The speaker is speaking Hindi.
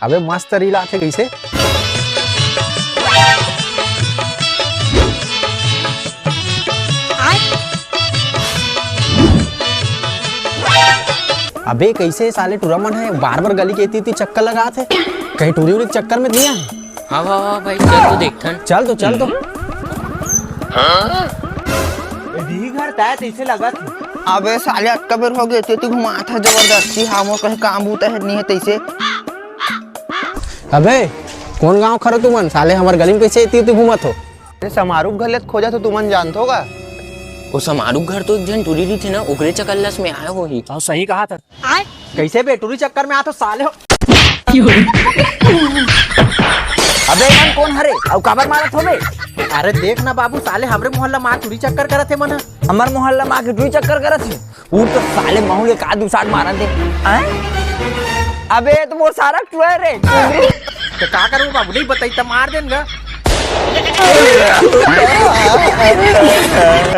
अबे मस्त रीला थे कैसे। अबे कैसे साले टूरामन है, बार बार गली के इतनी चक्कर लगा थे, कहीं टूरी उरी चक्कर में दिया है। हाँ हाँ हाँ भाई, चल तो देखथन। चल तो घर ताया तैसे लगा था। अबे साले अक्का बेर हो गए थे तू घुमा था जबरदस्ती, हमो कहीं काम बूता है नहीं है तैसे। अबे कौन गांव खरो तुमन, साले हमार गली में कैसे इतनी घूमत हो। समारूप घर ले खोजा तो तुमन जानतो का। वो समारू घर तो एक जन टूरी रही थी ना, उकरे चकल्लस में आया हो ही। सही कहा था। कैसे बेटूरी चक्कर में आ तो साले हो। अबे मन कौन हरे और काबर मारत हो बे। अरे देख ना बाबू, साले हमरे मोहल्ला माँ टूरी चक्कर करत थे मन। हमार मोहल्ला माँ के टूरी चक्कर करत थे, वो तो साले महू के का दूसाट मारन थे। अबे तो वो सारा टूर रे। तो का करूं बाबू, नहीं बताई तो मार देंगे।